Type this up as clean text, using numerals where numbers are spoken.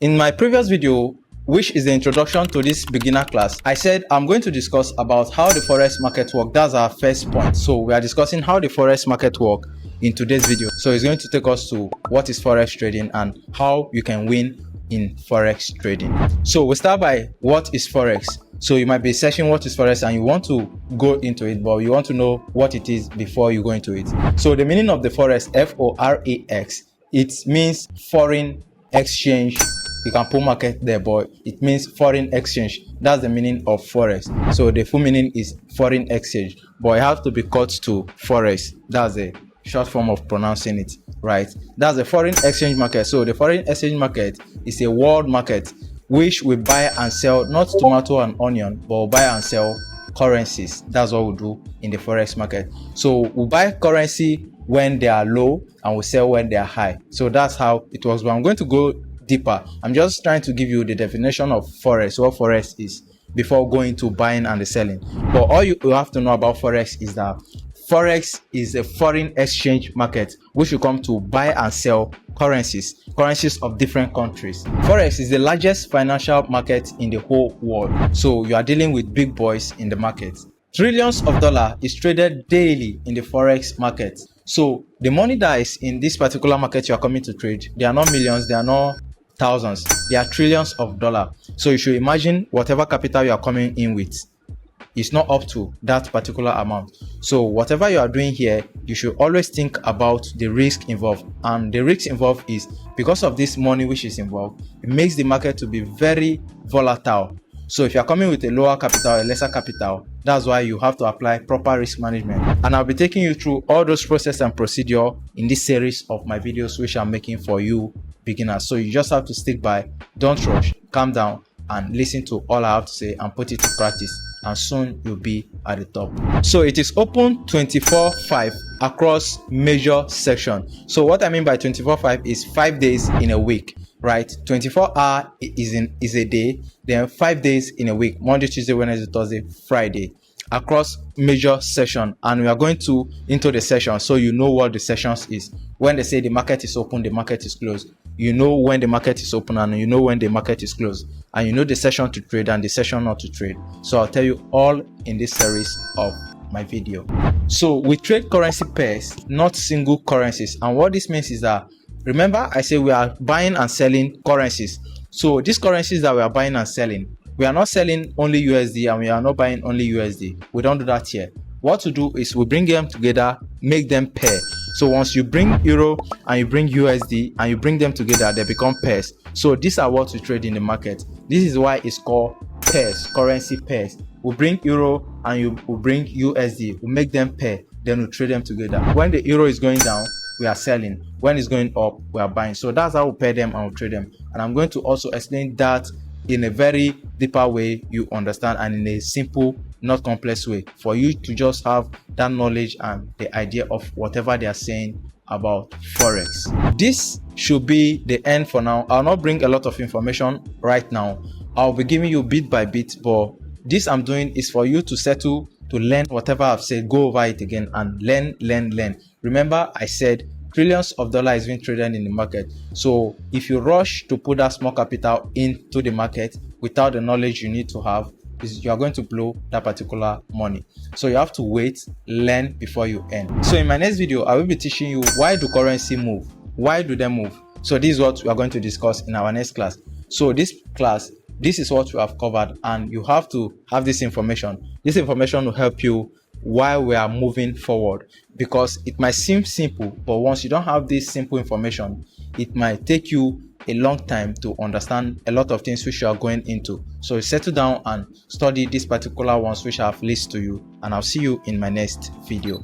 In my previous video, which is the introduction to this beginner class, I said I'm going to discuss about how the Forex market works. That's our first point. So we are discussing how the Forex market works in today's video. So it's going to take us to what is Forex trading and how you can win in Forex trading. So we start by what is Forex. So you might be searching what is Forex and you want to go into it, but you want to know what it is before you go into it. So the meaning of the Forex, F-O-R-A-X, it means foreign exchange. You can put market there, but it means foreign exchange. That's the meaning of Forex. So the full meaning is foreign exchange, but it has to be cut to Forex. That's a short form of pronouncing it, right? That's the foreign exchange market. So the foreign exchange market is a world market which we buy and sell, not tomato and onion, but we buy and sell currencies. That's what we do in the Forex market. So we buy currency when they are low and we sell when they are high. So that's how it works. But I'm going to go deeper. I'm just trying to give you the definition of Forex, what Forex is, before going to buying and the selling. But all you have to know about Forex is that Forex is a foreign exchange market which you come to buy and sell currencies of different countries. Forex is the largest financial market in the whole world. So you are dealing with big boys in the market. Trillions of dollars is traded daily in the Forex market. So the money that is in this particular market you are coming to trade, they are not millions, they are not thousands, they are trillions of dollars. So you should imagine whatever capital you are coming in with is not up to that particular amount. So whatever you are doing here, you should always think about the risk involved. And the risk involved is because of this money which is involved, it makes the market to be very volatile. So if you are coming with a lower capital, a lesser capital, that's why you have to apply proper risk management. And I'll be taking you through all those process and procedure in this series of my videos which I'm making for you beginners. So you just have to stick by, don't rush, calm down and listen to all I have to say and put it to practice, and soon you'll be at the top. So it is open 24/5 across major sections. So what I mean by 24/5 is 5 days in a week, right? 24 hours is a day, then 5 days in a week, Monday, Tuesday, Wednesday, Thursday, Friday, across major session. And we are going into the session so you know what the sessions is. When they say the market is open, the market is closed, you know when the market is open and you know when the market is closed, and you know the session to trade and the session not to trade. So I'll tell you all in this series of my video. So we trade currency pairs, not single currencies. And what this means is that, remember I say we are buying and selling currencies. So these currencies that we are buying and selling, we are not selling only USD and we are not buying only USD. We don't do that here. What to do is we bring them together, make them pair. So once you bring Euro and you bring USD and you bring them together, they become pairs. So these are what we trade in the market. This is why it's called pairs, currency pairs. We bring Euro and we bring USD, we make them pair, then we trade them together. When the Euro is going down, we are selling. When it's going up, we are buying. So that's how we pair them and we trade them. And I'm going to also explain that in a very deeper way you understand, and in a simple, not complex way, for you to just have that knowledge and the idea of whatever they are saying about Forex. This should be the end for now. I'll not bring a lot of information right now. I'll be giving you bit by bit, but this I'm doing is for you to settle, to learn whatever I've said, go over it again and learn. Remember I said trillions of dollars is being traded in the market. So if you rush to put that small capital into the market without the knowledge you need to have, you are going to blow that particular money. So you have to wait, learn before you earn. So in my next video, I will be teaching you why do currency move? Why do they move? So this is what we are going to discuss in our next class. So this class, this is what we have covered, and you have to have this information. This information will help you while we are moving forward, because it might seem simple, but once you don't have this simple information, it might take you a long time to understand a lot of things which you are going into. So settle down and study these particular ones which I have listed to you, and I'll see you in my next video.